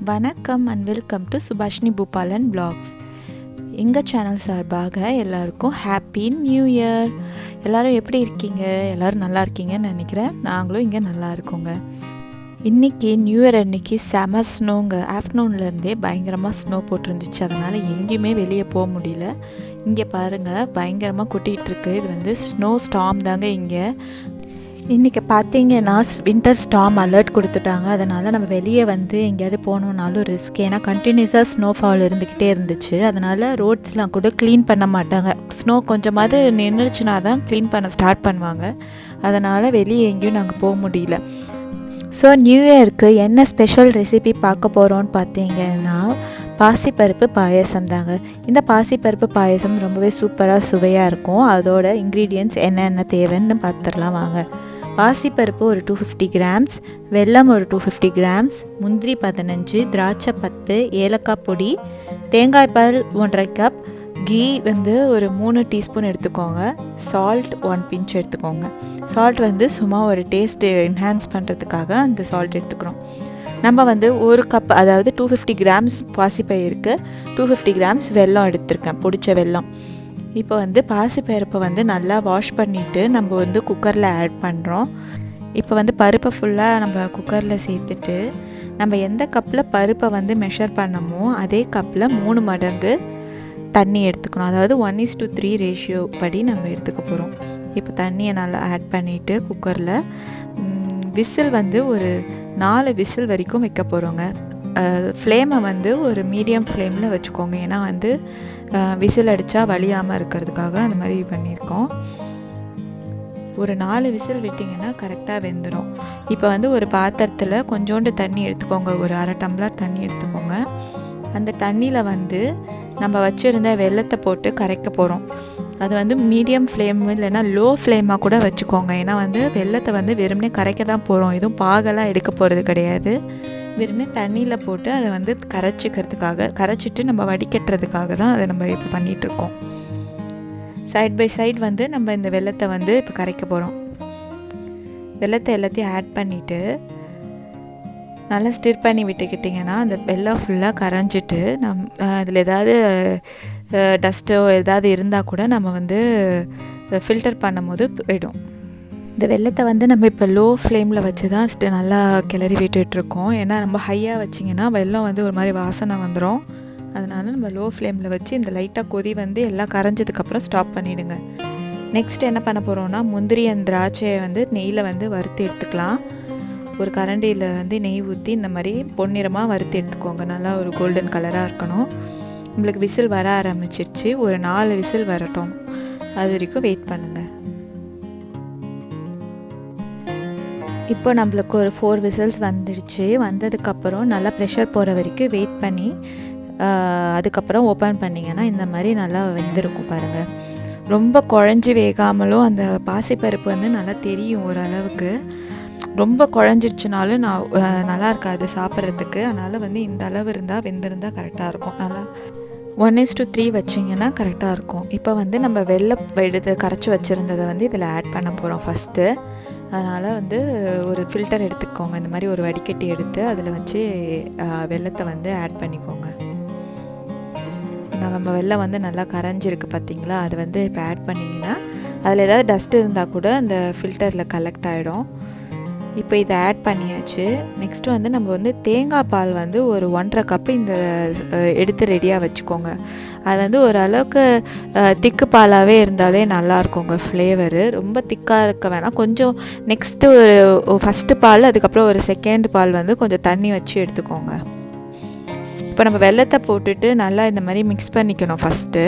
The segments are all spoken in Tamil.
வணக்கம் and welcome to Subhashini Boopalan vlogs. எங்கள் சேனல் சார்பாக எல்லாருக்கும் ஹாப்பி நியூ இயர். எல்லோரும் எப்படி இருக்கீங்க? எல்லோரும் நல்லா இருக்கீங்கன்னு நினைக்கிறேன். நாங்களும் இங்கே நல்லா இருக்கோங்க. இன்றைக்கி நியூ இயர் அன்றைக்கி செம ஸ்னோங்க. ஆஃப்டர்நூன்லேருந்தே பயங்கரமாக ஸ்னோ போட்டிருந்துச்சு. அதனால் எங்கேயுமே வெளியே போக முடியல. இங்கே பாருங்கள், பயங்கரமாக கொட்டிகிட்டு இருக்கு. இது வந்து ஸ்னோ ஸ்டார்ம் தாங்க. இங்கே இன்றைக்கி பார்த்தீங்கன்னா வின்டர் ஸ்டார்ம் அலர்ட் கொடுத்துட்டாங்க. அதனால் நம்ம வெளியே வந்து எங்கேயாவது போகணுன்னாலும் ரிஸ்க். ஏன்னா கண்டினியூஸாக ஸ்னோஃபால் இருந்துக்கிட்டே இருந்துச்சு. அதனால் ரோட்ஸ்லாம் கூட க்ளீன் பண்ண மாட்டாங்க. ஸ்னோ கொஞ்சமாவது நின்றுச்சுனா தான் க்ளீன் பண்ண ஸ்டார்ட் பண்ணுவாங்க. அதனால் வெளியே எங்கேயும் நாங்கள் போக முடியல. ஸோ நியூ இயருக்கு என்ன ஸ்பெஷல் ரெசிபி பார்க்க போகிறோன்னு பார்த்தீங்கன்னா பாசிப்பருப்பு பாயசம் தாங்க. இந்த பாசிப்பருப்பு பாயசம் ரொம்பவே சூப்பராக சுவையாக இருக்கும். அதோட இன்க்ரீடியன்ட்ஸ் என்னென்ன தேவைன்னு பார்த்துடலாம் வாங்க. பாசிப்பருப்பு ஒரு 250 கிராம்ஸ், வெல்லம் ஒரு 250 கிராம்ஸ், முந்திரி 15, திராட்சை 10, ஏலக்காய் பொடி, தேங்காய் பால் 1.5 கப், கீ வந்து ஒரு 3 டீஸ்பூன் எடுத்துக்கோங்க, சால்ட் 1 பிஞ்ச் எடுத்துக்கோங்க. சால்ட் வந்து சும்மா ஒரு டேஸ்ட் என்ஹான்ஸ் பண்ணுறதுக்காக அந்த சால்ட் எடுத்துக்கிறோம். நம்ம வந்து ஒரு கப், அதாவது 250 கிராம்ஸ் பாசிப்பயிருக்கு 250 கிராம்ஸ் வெல்லம் எடுத்திருக்கேன், பொடிச்ச வெல்லம். இப்போ வந்து பாசிப்பருப்பை வந்து நல்லா வாஷ் பண்ணிவிட்டு நம்ம வந்து குக்கரில் ஆட் பண்ணுறோம். இப்போ வந்து பருப்பை ஃபுல்லாக நம்ம குக்கரில் சேர்த்துட்டு நம்ம எந்த கப்பில் பருப்பை வந்து மெஷர் பண்ணமோ அதே கப்பில் 3 மடங்கு தண்ணி எடுத்துக்கணும். அதாவது 1:3 ரேஷியோ படி நம்ம எடுத்துக்க போகிறோம். இப்போ தண்ணியை நல்லா ஆட் பண்ணிவிட்டு குக்கரில் விசில் வந்து ஒரு 4 விசில் வரைக்கும் வைக்க போகிறோங்க. ஃப்ளேமை வந்து ஒரு மீடியம் ஃப்ளேமில் வச்சுக்கோங்க. ஏன்னா வந்து விசில் அடித்தா வலியாமல் இருக்கிறதுக்காக அந்த மாதிரி பண்ணியிருக்கோம். ஒரு 4 விசில் விட்டிங்கன்னா கரெக்டாக வெந்துடும். இப்போ வந்து ஒரு பாத்திரத்தில் கொஞ்சோண்டு தண்ணி எடுத்துக்கோங்க, ஒரு அரை டம்ளர் தண்ணி எடுத்துக்கோங்க. அந்த தண்ணியில் வந்து நம்ம வச்சுருந்த வெல்லத்தை போட்டு கரைக்க போகிறோம். அது வந்து மீடியம் ஃப்ளேம் இல்லைன்னா லோ ஃப்ளேமாக கூட வச்சுக்கோங்க. ஏன்னா வந்து வெல்லத்தை வந்து வெறுமனே கரைக்க தான் போகிறோம், எதுவும் பாகெல்லாம் எடுக்க போகிறது கிடையாது. வெறுமனே தண்ணியில் போட்டு அதை வந்து கரைச்சிட்டு நம்ம வடிகட்டுறதுக்காக தான் அதை நம்ம இப்போ பண்ணிகிட்ருக்கோம். சைட் பை சைட் வந்து நம்ம இந்த வெல்லத்தை வந்து இப்போ கரைக்க போகிறோம். வெல்லத்தை எல்லாத்தையும் ஆட் பண்ணிவிட்டு நல்லா ஸ்டிர் பண்ணி விட்டுக்கிட்டிங்கன்னா அந்த வெல்லம் ஃபுல்லாக கரைஞ்சிட்டு அதில் ஏதாவது டஸ்ட்டோ ஏதாவது இருந்தால் கூட நம்ம வந்து ஃபில்டர் பண்ணும் போது போயிடும். இந்த வெல்லத்தை வந்து நம்ம இப்போ லோ ஃப்ளேமில் வச்சு தான் நல்லா கிளறி விட்டுட்ருக்கோம். ஏன்னா நம்ம ஹையாக வச்சிங்கன்னா வெல்லம் வந்து ஒரு மாதிரி வாசனை வந்துடும். அதனால் நம்ம லோ ஃப்ளேமில் வச்சு இந்த லைட்டாக கொதி வந்து எல்லாம் கரைஞ்சதுக்கப்புறம் ஸ்டாப் பண்ணிவிடுங்க. நெக்ஸ்ட் என்ன பண்ண போகிறோன்னா முந்திரி அந்த திராட்சையை வந்து நெய்யில் வந்து வறுத்து எடுத்துக்கலாம். ஒரு கரண்டியில் வந்து நெய் ஊற்றி இந்த மாதிரி பொன்னிறமாக வறுத்து எடுத்துக்கோங்க. நல்லா ஒரு கோல்டன் கலராக இருக்கணும். நம்மளுக்கு விசில் வர ஆரம்பிச்சிருச்சு. ஒரு 4 விசில் வரட்டும், அது வரைக்கும் வெயிட் பண்ணுங்கள். இப்போ நம்மளுக்கு ஒரு 4 விசில்ஸ் வந்துடுச்சு. வந்ததுக்கப்புறம் நல்லா ப்ரெஷர் போகிற வரைக்கும் வெயிட் பண்ணி அதுக்கப்புறம் ஓப்பன் பண்ணிங்கன்னா இந்த மாதிரி நல்லா வெந்திருக்கும் பாருங்கள். ரொம்ப குழஞ்சி வேகாமலும் அந்த பாசிப்பருப்பு வந்து நல்லா தெரியும் ஓரளவுக்கு. ரொம்ப குழஞ்சிருச்சுனாலும் நல்லா இருக்காது சாப்பிட்றதுக்கு. அதனால் வந்து இந்த அளவு இருந்தால் வெந்திருந்தால் கரெக்டாக இருக்கும். நல்லா 1:3 வச்சிங்கன்னா கரெக்டாக இருக்கும். இப்போ வந்து நம்ம வெல்லம் எடுத்து கரைச்சி வச்சுருந்ததை வந்து இதில் ஆட் பண்ண போகிறோம் ஃபஸ்ட்டு. அதனால் வந்து ஒரு ஃபில்டர் எடுத்துக்கோங்க. இந்த மாதிரி ஒரு வடிகட்டி எடுத்து அதில் வச்சு வெல்லத்தை வந்து ஆட் பண்ணிக்கோங்க. நம்ம வெல்லம் வந்து நல்லா கரைஞ்சிருக்கு பார்த்திங்களா? அது வந்து இப்போ ஆட் பண்ணிங்கன்னா அதில் ஏதாவது டஸ்ட் இருந்தால் கூட அந்த ஃபில்டரில் கலெக்ட் ஆகிடும். இப்போ இதை ஆட் பண்ணியாச்சு. நெக்ஸ்ட்டு வந்து நம்ம வந்து தேங்காய் பால் வந்து ஒரு 1.5 கப்பு இந்த எடுத்து ரெடியாக வச்சுக்கோங்க. அது வந்து ஓரளவுக்கு திக்கு பாலாகவே இருந்தாலே நல்லாயிருக்குங்க ஃப்ளேவரு. ரொம்ப திக்காக இருக்க வேணாம். கொஞ்சம் நெக்ஸ்ட்டு ஒரு ஃபஸ்ட்டு பால், அதுக்கப்புறம் ஒரு செகண்ட் பால் வந்து கொஞ்சம் தண்ணி வச்சு எடுத்துக்கோங்க. இப்போ நம்ம வெல்லத்தை போட்டுட்டு நல்லா இந்த மாதிரி மிக்ஸ் பண்ணிக்கணும். ஃபஸ்ட்டு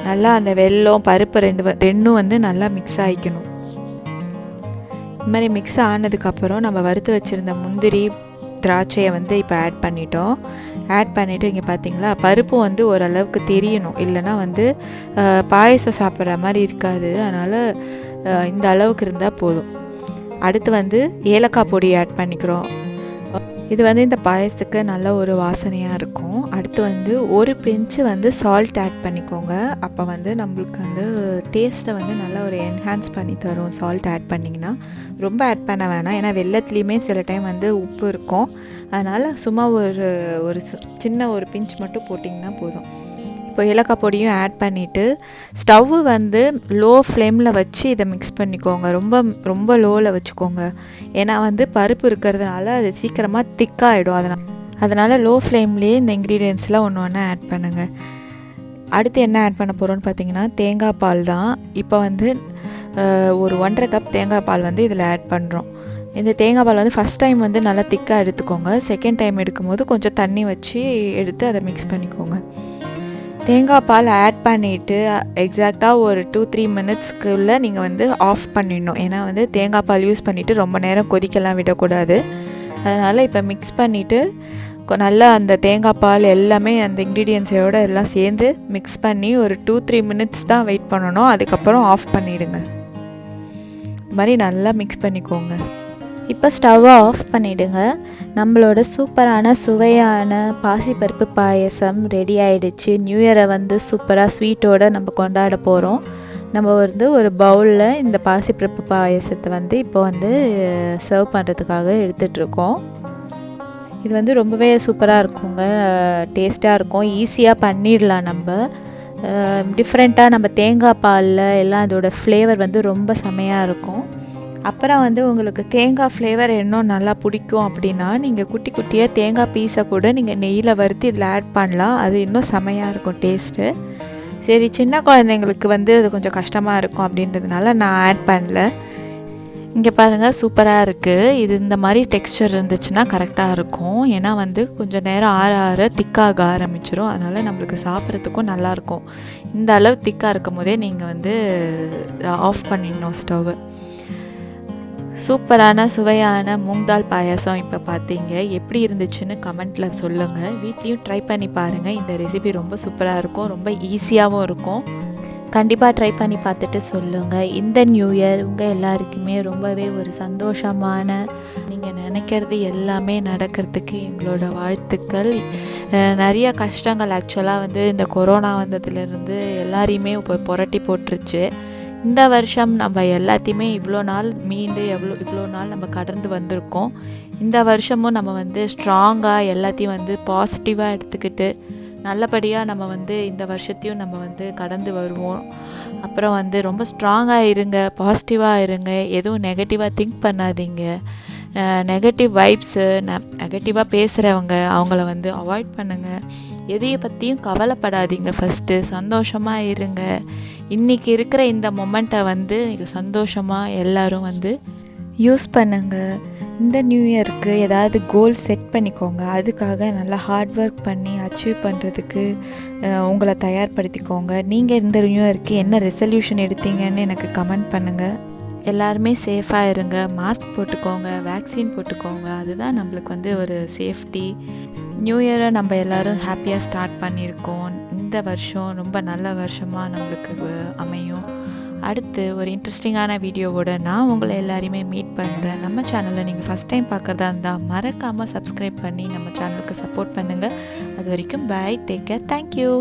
நல்லா அந்த வெல்லம் பருப்பு ரெண்டும் வந்து நல்லா மிக்ஸ் ஆகிக்கணும். இந்த மாதிரி மிக்ஸ் ஆனதுக்கப்புறம் நம்ம வறுத்து வச்சுருந்த முந்திரி திராட்சையை வந்து இப்போ ஆட் பண்ணிட்டோம். ஆட் பண்ணிவிட்டு இங்கே பார்த்தீங்களா, பருப்பு வந்து ஓரளவுக்கு தெரியணும், இல்லைனா வந்து பாயசம் சாப்பிட்ற மாதிரி இருக்காது. அதனால் இந்த அளவுக்கு இருந்தால் போதும். அடுத்து வந்து ஏலக்காய் பொடி ஆட் பண்ணிக்கிறோம். இது வந்து இந்த பாயசத்துக்கு நல்ல ஒரு வாசனையாக இருக்கும். அடுத்து வந்து ஒரு பிஞ்சு வந்து சால்ட் ஆட் பண்ணிக்கோங்க. அப்போ வந்து நம்மளுக்கு வந்து டேஸ்ட்டை வந்து நல்லா ஒரு என்ஹான்ஸ் பண்ணி தரும். சால்ட் ஆட் பண்ணிங்கன்னா ரொம்ப ஆட் பண்ண வேணாம், ஏன்னா வெல்லத்துலேயுமே சில டைம் வந்து உப்பு இருக்கும். அதனால் சும்மா ஒரு சின்ன ஒரு பிஞ்ச் மட்டும் போட்டிங்கன்னா போதும். இப்போ ஏலக்காய் பொடியும் ஆட் பண்ணிவிட்டு ஸ்டவ்வு வந்து லோ ஃப்ளேமில் வச்சு இதை மிக்ஸ் பண்ணிக்கோங்க. ரொம்ப லோவில் வச்சுக்கோங்க, ஏன்னா வந்து பருப்பு இருக்கிறதுனால அது சீக்கிரமாக திக்காகிடும். அதனால் லோ ஃப்ளேம்லேயே இந்த இன்க்ரீடியன்ஸ்லாம் ஒன்று ஒன்று ஆட் பண்ணுங்கள். அடுத்து என்ன ஆட் பண்ண போகிறோன்னு பார்த்தீங்கன்னா தேங்காய் பால் தான். இப்போ வந்து ஒரு 1.5 கப் தேங்காய் பால் வந்து இதில் ஆட் பண்ணுறோம். இந்த தேங்காய் பால் வந்து ஃபஸ்ட் டைம் வந்து நல்லா திக்காக எடுத்துக்கோங்க. செகண்ட் டைம் எடுக்கும்போது கொஞ்சம் தண்ணி வச்சு எடுத்து அதை மிக்ஸ் பண்ணிக்கோங்க. தேங்காய் பால் ஆட் பண்ணிவிட்டு எக்ஸாக்டாக ஒரு 2-3 மினிட்ஸ்க்குள்ளே நீங்கள் வந்து ஆஃப் பண்ணிடணும். ஏன்னா வந்து தேங்காய் பால் யூஸ் பண்ணிவிட்டு ரொம்ப நேரம் கொதிக்கலாம் விடக்கூடாது. அதனால் இப்போ மிக்ஸ் பண்ணிவிட்டு நல்லா அந்த தேங்காய் பால் எல்லாமே அந்த இன்க்ரீடியன்ஸோடு எல்லாம் சேர்ந்து மிக்ஸ் பண்ணி ஒரு 2-3 மினிட்ஸ் தான் வெயிட் பண்ணணும். அதுக்கப்புறம் ஆஃப் பண்ணிவிடுங்க. இது மாதிரி நல்லா மிக்ஸ் பண்ணிக்கோங்க. இப்போ ஸ்டவ்வை ஆஃப் பண்ணிவிடுங்க. நம்மளோட சூப்பரான சுவையான பாசிப்பருப்பு பாயசம் ரெடி ஆகிடுச்சு. நியூ இயரை வந்து சூப்பராக ஸ்வீட்டோடு நம்ம கொண்டாட போகிறோம். நம்ம வந்து ஒரு பவுலில் இந்த பாசிப்பருப்பு பாயசத்தை வந்து இப்போ வந்து சர்வ் பண்ணுறதுக்காக எடுத்துகிட்ருக்கோம். இது வந்து ரொம்பவே சூப்பராக இருக்குங்க, டேஸ்ட்டாக இருக்கும், ஈஸியாக பண்ணிடலாம். நம்ம டிஃப்ரெண்ட்டாக நம்ம தேங்காய் பாலில் எல்லாம் அதோடய ஃப்ளேவர் வந்து ரொம்ப செமையாக இருக்கும். அப்புறம் வந்து உங்களுக்கு தேங்காய் ஃப்ளேவர் இன்னும் நல்லா பிடிக்கும் அப்படின்னா நீங்கள் குட்டி குட்டியாக தேங்காய் பீஸை கூட நீங்கள் நெய்யில் வறுத்து இதில் ஆட் பண்ணலாம். அது இன்னும் செமையாக இருக்கும் டேஸ்ட்டு. சரி, சின்ன குழந்தைங்களுக்கு வந்து அது கொஞ்சம் கஷ்டமாக இருக்கும் அப்படின்றதுனால நான் ஆட் பண்ணல. இங்கே பாருங்கள், சூப்பராக இருக்குது. இது இந்த மாதிரி டெக்ஸ்சர் இருந்துச்சுன்னா கரெக்டாக இருக்கும். ஏன்னா வந்து கொஞ்சம் நேரம் ஆற ஆற திக்காக ஆரம்பிச்சிடும். அதனால் நம்மளுக்கு சாப்பிட்றதுக்கும் நல்லாயிருக்கும். இந்த அளவு திக்காக இருக்கும் போதே நீங்கள் வந்து ஆஃப் பண்ணிடணும் ஸ்டவ்வை. சூப்பரான சுவையான மூங் தால் பாயாசம் இப்போ பார்த்தீங்க. எப்படி இருந்துச்சுன்னு கமெண்ட்டில் சொல்லுங்கள். வீட்லேயும் ட்ரை பண்ணி பாருங்கள். இந்த ரெசிபி ரொம்ப சூப்பராக இருக்கும், ரொம்ப ஈஸியாகவும் இருக்கும். கண்டிப்பாக ட்ரை பண்ணி பார்த்துட்டு சொல்லுங்கள். இந்த நியூ இயர் உங்கள் எல்லாருக்குமே ரொம்பவே ஒரு சந்தோஷமான, நீங்கள் நினைக்கிறது எல்லாமே நடக்கிறதுக்கு எங்களோட வாழ்த்துக்கள். நிறைய கஷ்டங்கள் ஆக்சுவலாக வந்து இந்த கொரோனா வந்ததுலேருந்து எல்லாரையுமே இப்போ புரட்டி போட்டுருச்சு. இந்த வருஷம் நம்ம எல்லாத்தையுமே இவ்வளோ நாள் மீண்டு இவ்வளோ நாள் நம்ம கடந்து வந்திருக்கோம். இந்த வருஷமும் நம்ம வந்து ஸ்ட்ராங்காக எல்லாத்தையும் வந்து பாசிட்டிவாக எடுத்துக்கிட்டு நல்லபடியாக நம்ம வந்து இந்த வருஷத்தையும் நம்ம வந்து கடந்து வருவோம். அப்புறம் வந்து ரொம்ப ஸ்ட்ராங்காக இருங்க, பாசிட்டிவாக இருங்க, எதுவும் நெகட்டிவாக திங்க் பண்ணாதீங்க. நெகட்டிவ் வைப்ஸு, நெகட்டிவாக பேசுகிறவங்க அவங்கள வந்து அவாய்ட் பண்ணுங்கள். எதையை பற்றியும் கவலைப்படாதீங்க. ஃபஸ்ட்டு சந்தோஷமாக இருங்க. இன்றைக்கி இருக்கிற இந்த மொமெண்ட்டை வந்து சந்தோஷமாக எல்லோரும் வந்து யூஸ் பண்ணுங்கள். இந்த நியூ இயருக்கு ஏதாவது கோல் செட் பண்ணிக்கோங்க. அதுக்காக நல்லா ஹார்ட் ஒர்க் பண்ணி அச்சீவ் பண்ணுறதுக்கு உங்களை தயார்படுத்திக்கோங்க. நீங்கள் இந்த நியூ இயருக்கு என்ன ரெசல்யூஷன் எடுத்தீங்கன்னு எனக்கு கமெண்ட் பண்ணுங்கள். எல்லாருமே சேஃபாக இருங்க. மாஸ்க் போட்டுக்கோங்க, வேக்சின் போட்டுக்கோங்க. அதுதான் நம்மளுக்கு வந்து ஒரு சேஃப்டி. நியூ இயரை நம்ம எல்லோரும் ஹாப்பியாக ஸ்டார்ட் பண்ணியிருக்கோம். இந்த வருஷம் ரொம்ப நல்ல வருஷமாக நம்மளுக்கு அமையும். அடுத்து ஒரு இன்ட்ரெஸ்டிங்கான வீடியோவோட நான் உங்களை எல்லாரையுமே மீட் பண்ணுறேன். நம்ம சேனலில் நீங்கள் ஃபஸ்ட் டைம் பார்க்குறதா இருந்தால் மறக்காமல் சப்ஸ்கிரைப் பண்ணி நம்ம சேனலுக்கு சப்போர்ட் பண்ணுங்கள். அது வரைக்கும் பை, டேக் கேர், தேங்க்யூ.